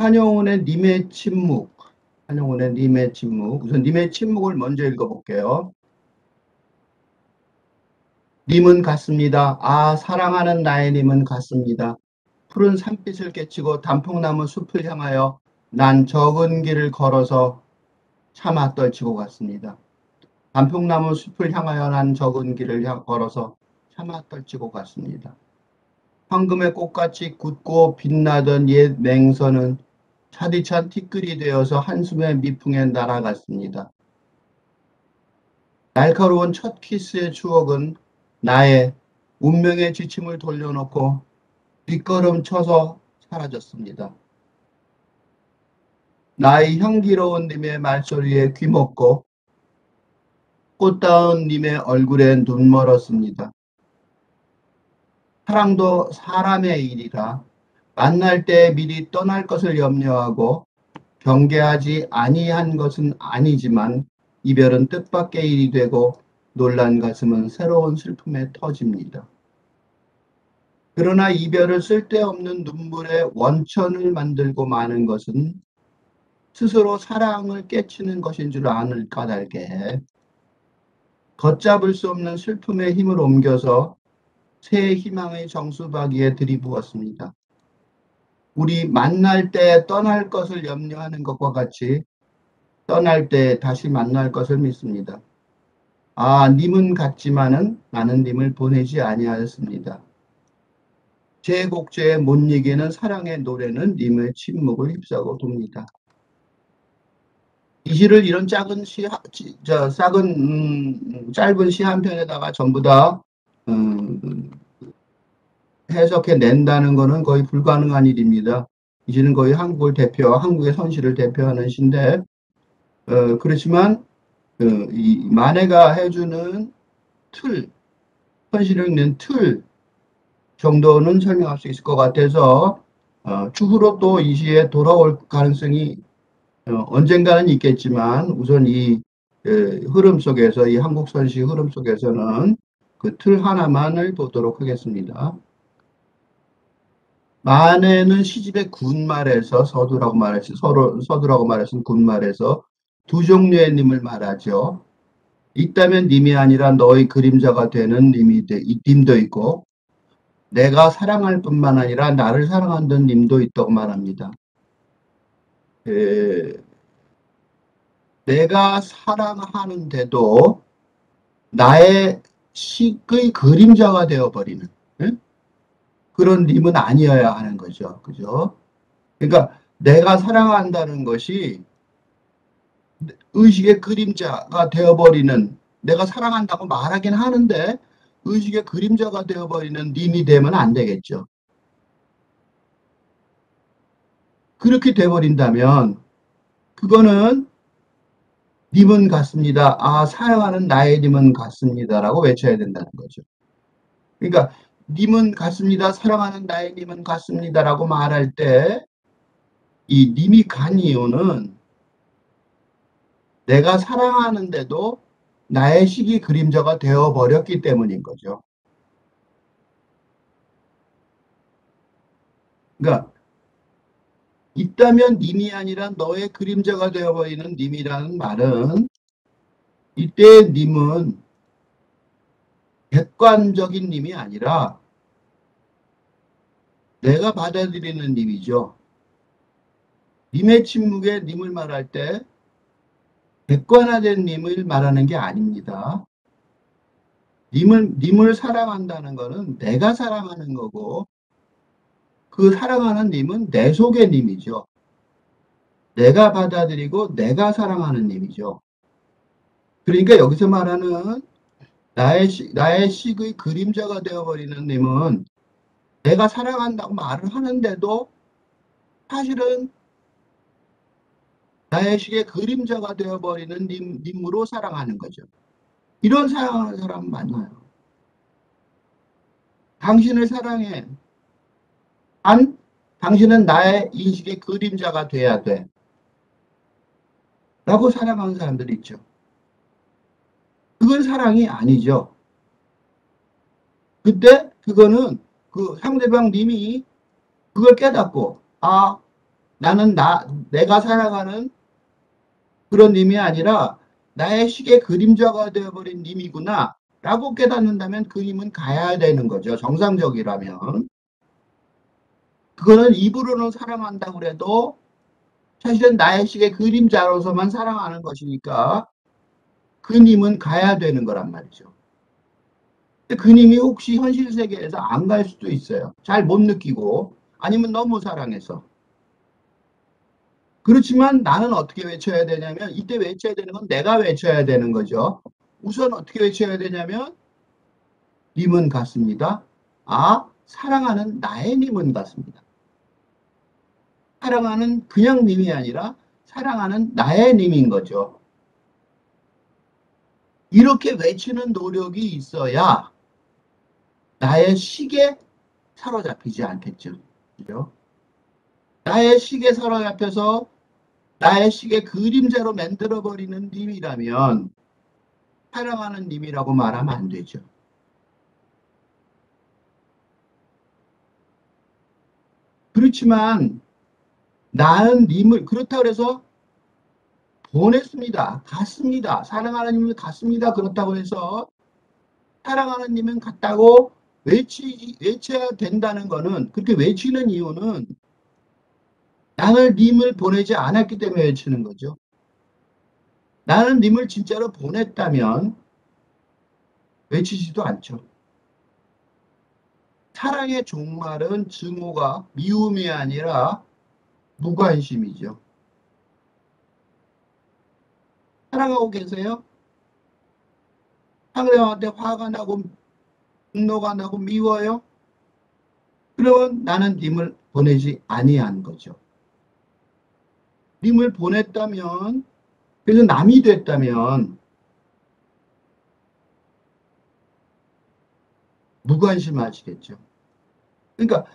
한영훈의 님의 침묵. 한영훈의 님의 침묵. 우선 님의 침묵을 먼저 읽어볼게요. 님은 같습니다. 아, 사랑하는 나의 님은 같습니다. 푸른 산빛을 깨치고 단풍나무 숲을 향하여 난 적은 길을 걸어서 차마 떨치고 갔습니다. 단풍나무 숲을 향하여 난 적은 길을 걸어서 차마 떨치고 갔습니다. 황금의 꽃같이 굳고 빛나던 옛 맹선은 차디찬 티끌이 되어서 한숨의 미풍에 날아갔습니다. 날카로운 첫 키스의 추억은 나의 운명의 지침을 돌려놓고 뒷걸음쳐서 사라졌습니다. 나의 향기로운 님의 말소리에 귀먹고 꽃다운 님의 얼굴에 눈 멀었습니다. 사랑도 사람의 일이라 만날 때 미리 떠날 것을 염려하고 경계하지 아니한 것은 아니지만 이별은 뜻밖의 일이 되고 놀란 가슴은 새로운 슬픔에 터집니다. 그러나 이별을 쓸데없는 눈물의 원천을 만들고 마는 것은 스스로 사랑을 깨치는 것인 줄 아는 까닭에 걷잡을 수 없는 슬픔의 힘을 옮겨서 새 희망의 정수박이에 들이부었습니다. 우리 만날 때 떠날 것을 염려하는 것과 같이 떠날 때 다시 만날 것을 믿습니다. 아, 님은 같지만은 나는 님을 보내지 아니하였습니다. 제 곡제에 못 이기는 사랑의 노래는 님의 침묵을 휩싸고 돕니다. 이 시를 이런 작은 짧은 시 한 편에다가 전부 다 해석해 낸다는 것은 거의 불가능한 일입니다. 이 시는 거의 한국의 선시를 대표하는 시인데, 그렇지만 이 만해가 해주는 틀, 현실을 읽는 틀 정도는 설명할 수 있을 것 같아서 추후로 또 이 시에 돌아올 가능성이 언젠가는 있겠지만 우선 이 흐름 속에서 이 한국 선시 흐름 속에서는 그 틀 하나만을 보도록 하겠습니다. 만해는 시집의 군말에서 서두라고 말해서 군말에서 두 종류의 님을 말하죠. 있다면 님이 아니라 너의 그림자가 되는 님도 있고 내가 사랑할 뿐만 아니라 나를 사랑한다는 님도 있다고 말합니다. 내가 사랑하는데도 나의 식의 그림자가 되어버리는 그런 님은 아니어야 하는 거죠. 그죠? 그러니까 내가 사랑한다는 것이 의식의 그림자가 되어버리는, 내가 사랑한다고 말하긴 하는데 의식의 그림자가 되어버리는 님이 되면 안 되겠죠. 그렇게 돼버린다면 그거는 님은 같습니다. 아, 사랑하는 나의 님은 같습니다라고 외쳐야 된다는 거죠. 그러니까 님은 같습니다. 사랑하는 나의 님은 같습니다라고 말할 때 이 님이 간 이유는 내가 사랑하는데도 나의 식이 그림자가 되어버렸기 때문인 거죠. 그러니까 있다면 님이 아니라 너의 그림자가 되어버리는 님이라는 말은 이때 님은 객관적인 님이 아니라 내가 받아들이는 님이죠. 님의 침묵에 님을 말할 때 객관화된 님을 말하는 게 아닙니다. 님을 사랑한다는 것은 내가 사랑하는 거고 그 사랑하는 님은 내 속의 님이죠. 내가 받아들이고 내가 사랑하는 님이죠. 그러니까 여기서 말하는 나의 식의 그림자가 되어버리는 님은 내가 사랑한다고 말을 하는데도 사실은 나의 식의 그림자가 되어버리는 님으로 사랑하는 거죠. 이런 사랑하는 사람 많아요. 당신을 사랑해. 당신은 나의 인식의 그림자가 돼야 돼. 라고 사랑하는 사람들이 있죠. 그건 사랑이 아니죠. 그때 그거는 그 상대방 님이 그걸 깨닫고 아, 나는 내가 살아가는 그런 님이 아니라 나의 식의 그림자가 되어버린 님이구나 라고 깨닫는다면 그 님은 가야 되는 거죠. 정상적이라면. 그거는 입으로는 사랑한다고 그래도 사실은 나의 식의 그림자로서만 사랑하는 것이니까 그 님은 가야 되는 거란 말이죠. 근데 그 님이 혹시 현실 세계에서 안 갈 수도 있어요. 잘 못 느끼고 아니면 너무 사랑해서. 그렇지만 나는 어떻게 외쳐야 되냐면 이때 외쳐야 되는 건 내가 외쳐야 되는 거죠. 우선 어떻게 외쳐야 되냐면 님은 같습니다. 아, 사랑하는 나의 님은 같습니다. 사랑하는 그냥 님이 아니라 사랑하는 나의 님인 거죠. 이렇게 외치는 노력이 있어야 나의 식에 사로잡히지 않겠죠. 그죠? 나의 식에 사로잡혀서 나의 식의 그림자로 만들어버리는 님이라면 사랑하는 님이라고 말하면 안 되죠. 그렇지만 나는 님을 그렇다고 해서 보냈습니다. 같습니다. 사랑하는 님은 같습니다. 그렇다고 해서 사랑하는 님은 같다고 외쳐야 된다는 거는 그렇게 외치는 이유는 나는 님을 보내지 않았기 때문에 외치는 거죠. 나는 님을 진짜로 보냈다면 외치지도 않죠. 사랑의 종말은 증오가 미움이 아니라 무관심이죠. 사랑하고 계세요? 상대방한테 화가 나고 분노가 나고 미워요? 그러면 나는 님을 보내지 아니한 거죠. 님을 보냈다면 그래서 남이 됐다면 무관심하시겠죠. 그러니까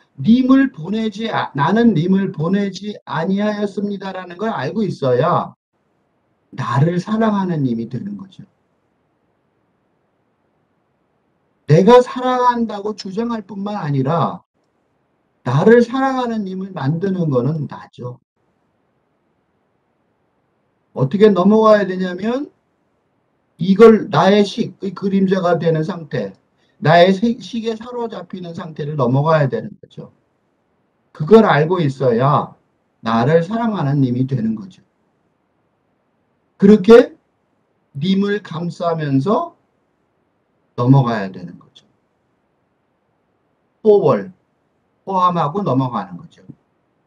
나는 님을 보내지 아니하였습니다라는 걸 알고 있어야 나를 사랑하는 님이 되는 거죠. 내가 사랑한다고 주장할 뿐만 아니라 나를 사랑하는 님을 만드는 거는 나죠. 어떻게 넘어가야 되냐면 이걸 나의 식의 그림자가 되는 상태, 나의 식에 사로잡히는 상태를 넘어가야 되는 거죠. 그걸 알고 있어야 나를 사랑하는 님이 되는 거죠. 그렇게 님을 감싸면서 넘어가야 되는 거죠. 포월, 포함하고 넘어가는 거죠.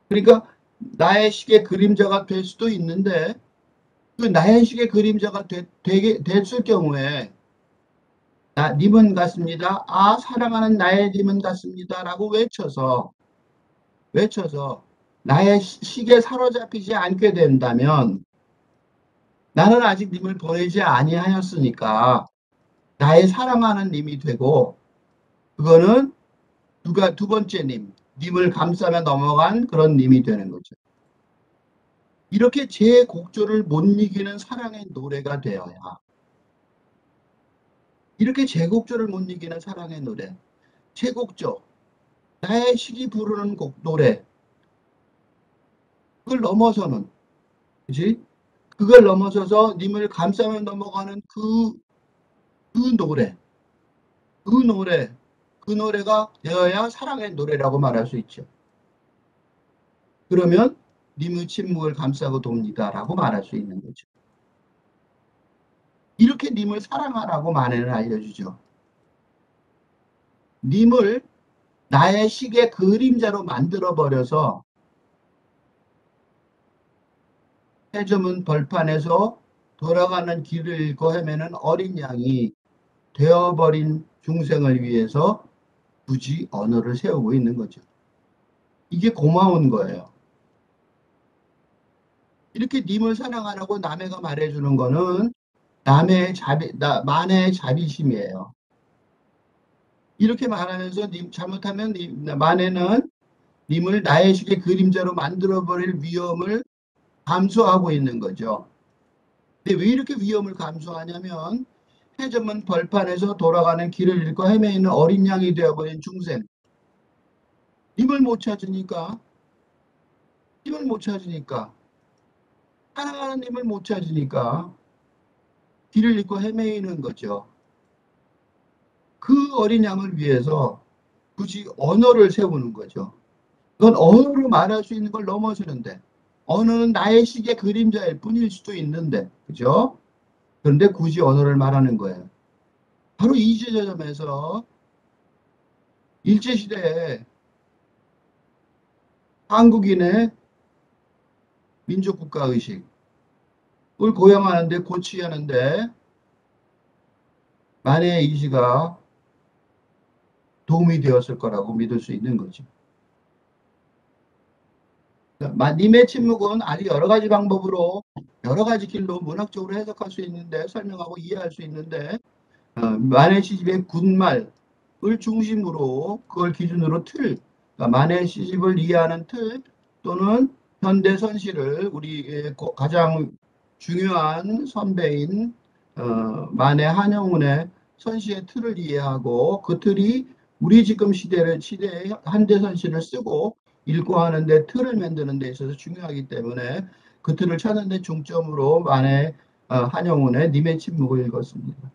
그러니까 나의 식의 그림자가 될 수도 있는데 그 나의 식의 그림자가 됐을 경우에 님은 같습니다. 아, 사랑하는 나의 님은 같습니다. 라고 외쳐서 나의 식에 사로잡히지 않게 된다면 나는 아직 님을 보내지 아니하였으니까 나의 사랑하는 님이 되고 그거는 두 번째 님을 감싸며 넘어간 그런 님이 되는 거죠. 이렇게 제 곡조를 못 이기는 사랑의 노래가 되어야 이렇게 제 곡조를 못 이기는 사랑의 노래 제 곡조 나의 식이 부르는 노래 그걸 넘어서는 그지? 그걸 넘어서서 님을 감싸며 넘어가는 그 노래 그 노래 그 노래가 되어야 사랑의 노래라고 말할 수 있죠. 그러면 님의 침묵을 감싸고 돕니다라고 말할 수 있는 거죠. 이렇게 님을 사랑하라고 만해는 알려주죠. 님을 나의 식의 그림자로 만들어버려서 해저문 벌판에서 돌아가는 길을 잃고 헤매는 어린 양이 되어버린 중생을 위해서 굳이 언어를 세우고 있는 거죠. 이게 고마운 거예요. 이렇게 님을 사랑하라고 남해가 말해주는 거는 만의 자비심이에요. 이렇게 말하면서 잘못하면 만해는 님을 나의 식의 그림자로 만들어버릴 위험을 감수하고 있는 거죠. 근데 왜 이렇게 위험을 감수하냐면 해저문 벌판에서 돌아가는 길을 잃고 헤매이는 어린 양이 되어버린 중생. 님을 못 찾으니까 힘을 못 찾으니까, 사랑하는 힘을 못 찾으니까 길을 잃고 헤매이는 거죠. 그 어린 양을 위해서 굳이 언어를 세우는 거죠. 그건 언어로 말할 수 있는 걸 넘어서는데, 언어는 나의 식의 그림자일 뿐일 수도 있는데, 그죠? 그런데 굳이 언어를 말하는 거예요. 바로 이 지점에서 일제시대에 한국인의 민족국가의식을 고양하는데, 고취하는데, 만해의 이시가 도움이 되었을 거라고 믿을 수 있는 거죠. 님의 침묵은 아주 여러 가지 방법으로, 여러 가지 길로 문학적으로 해석할 수 있는데, 설명하고 이해할 수 있는데, 만해 시집의 군말을 중심으로, 그걸 기준으로 틀, 그러니까 만해 시집을 이해하는 틀, 또는 현대 선시를 우리 가장 중요한 선배인 만해 한영운의 선시의 틀을 이해하고, 그 틀이 우리 지금 시대의 현대 선시를 쓰고 읽고 하는데 틀을 만드는 데 있어서 중요하기 때문에 그 틀을 찾는 데 중점으로 만해 한영운의 님의 침묵을 읽었습니다.